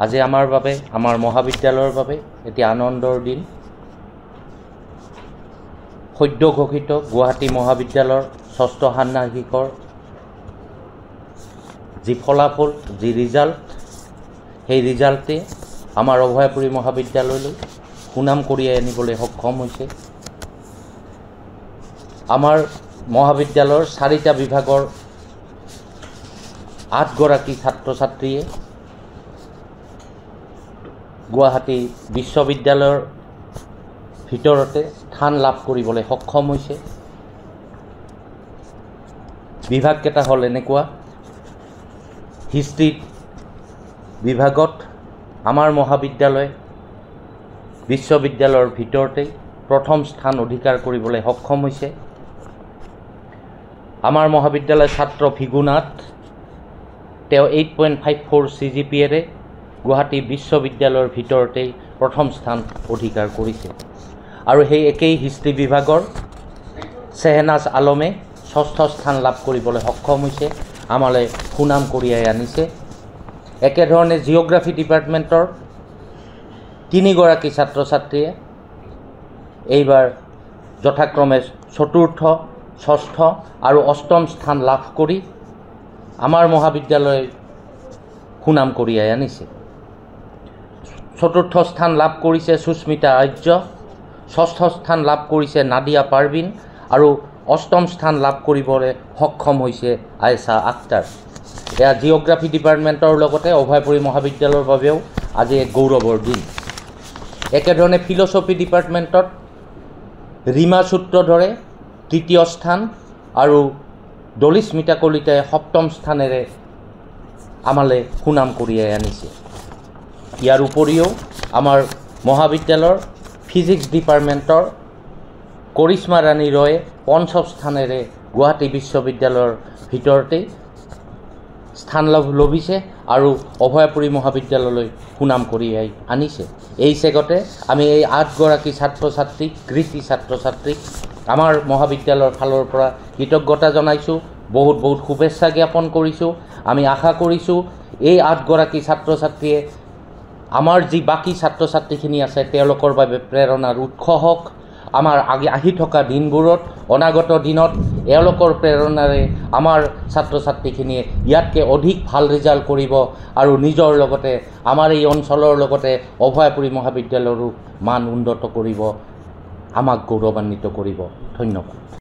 আজি আমাৰ বাবে আমাৰ মহাবিদ্যালয়ৰ বাবে এটি আনন্দৰ দিন। সদ্য ঘোষিত গুৱাহাটী মহাবিদ্যালয়ৰ ষষ্ঠ ষান্মাসিকৰ যি ফলাফল, যি ৰিজাল্ট, সেই ৰিজাল্টে আমাৰ অভয়াপুৰী মহাবিদ্যালয়লৈ সুনাম কঢ়িয়াই আনিবলৈ সক্ষম হৈছে। আমাৰ মহাবিদ্যালয়ৰ 4টা বিভাগৰ 8গৰাকী ছাত্ৰ ছাত্ৰীয়ে গুৱাহাটী বিশ্ববিদ্যালয়ৰ ভিতৰতে স্থান লাভ কৰিবলৈ সক্ষম হৈছে। বিভাগকেইটা হ'ল এনেকুৱা: হিষ্ট্ৰী বিভাগত আমাৰ মহাবিদ্যালয় বিশ্ববিদ্যালয়ৰ ভিতৰতেই প্ৰথম স্থান অধিকাৰ কৰিবলৈ সক্ষম হৈছে। আমাৰ মহাবিদ্যালয়ৰ ছাত্ৰ ভিগুনাথ, তেওঁ 8.54 CGPAৰে গুৱাহাটী বিশ্ববিদ্যালয়ৰ ভিতৰতেই প্ৰথম স্থান অধিকাৰ কৰিছে। আৰু সেই একেই হিষ্ট্ৰী বিভাগৰ চেহনাজ আলমে 6ষ্ঠ স্থান লাভ কৰিবলৈ সক্ষম হৈছে, আমালৈ সুনাম কঢ়িয়াই আনিছে। একেধৰণে জিঅ'গ্ৰাফী ডিপাৰ্টমেণ্টৰ 3গৰাকী ছাত্ৰ ছাত্ৰীয়ে এইবাৰ যথাক্ৰমে 4ৰ্থ, 6ষ্ঠ আৰু 8ম স্থান লাভ কৰি আমাৰ মহাবিদ্যালয় সুনাম কঢ়িয়াই আনিছে। 4ৰ্থ স্থান লাভ কৰিছে সুস্মিতা আৰ্য, 6ষ্ঠ স্থান লাভ কৰিছে নাদিয়া পাৰভিন আৰু 8ম স্থান লাভ কৰিবলৈ সক্ষম হৈছে আয়েশা আক্তাৰ। এয়া জিঅ'গ্ৰাফী ডিপাৰ্টমেণ্টৰ লগতে অভয়াপুৰী মহাবিদ্যালয়ৰ বাবেও আজি এক গৌৰৱৰ দিন। একেধৰণে ফিল'চফি ডিপাৰ্টমেণ্টত ৰীমা সূত্ৰধৰে 3য় স্থান আৰু দলিস্মিতা কলিতাই 7ম স্থানেৰে আমালৈ সুনাম কঢ়িয়াই আনিছে। ইয়াৰ উপৰিও আমাৰ মহাবিদ্যালয়ৰ ফিজিক্স ডিপাৰ্টমেণ্টৰ কৰিশ্মা ৰাণী ৰয়ে 5ম স্থানেৰে গুৱাহাটী বিশ্ববিদ্যালয়ৰ ভিতৰতেই স্থান লভিছে আৰু অভয়াপুৰী মহাবিদ্যালয়লৈ সুনাম কঢ়িয়াই আনিছে। এই চেগতে আমি এই 8গৰাকী ছাত্ৰ ছাত্ৰীক, কৃতি ছাত্ৰ ছাত্ৰীক আমাৰ মহাবিদ্যালয়ৰ ফালৰ পৰা কৃতজ্ঞতা জনাইছোঁ, বহুত বহুত শুভেচ্ছা জ্ঞাপন কৰিছোঁ। আমি আশা কৰিছোঁ এই 8গৰাকী ছাত্ৰ ছাত্ৰীয়ে আমাৰ যি বাকী ছাত্ৰ ছাত্ৰীখিনি আছে তেওঁলোকৰ বাবে প্ৰেৰণাৰ উৎস হওক। আমাৰ আহি থকা দিনবোৰত, অনাগত দিনত এওঁলোকৰ প্ৰেৰণাৰে আমাৰ ছাত্ৰ ছাত্ৰীখিনিয়ে ইয়াতকৈ অধিক ভাল ৰিজাল্ট কৰিব আৰু নিজৰ লগতে আমাৰ এই অঞ্চলৰ লগতে অভয়াপুৰী মহাবিদ্যালয়ৰো মান উন্নত কৰিব, আমাক গৌৰৱান্বিত কৰিব। ধন্যবাদ।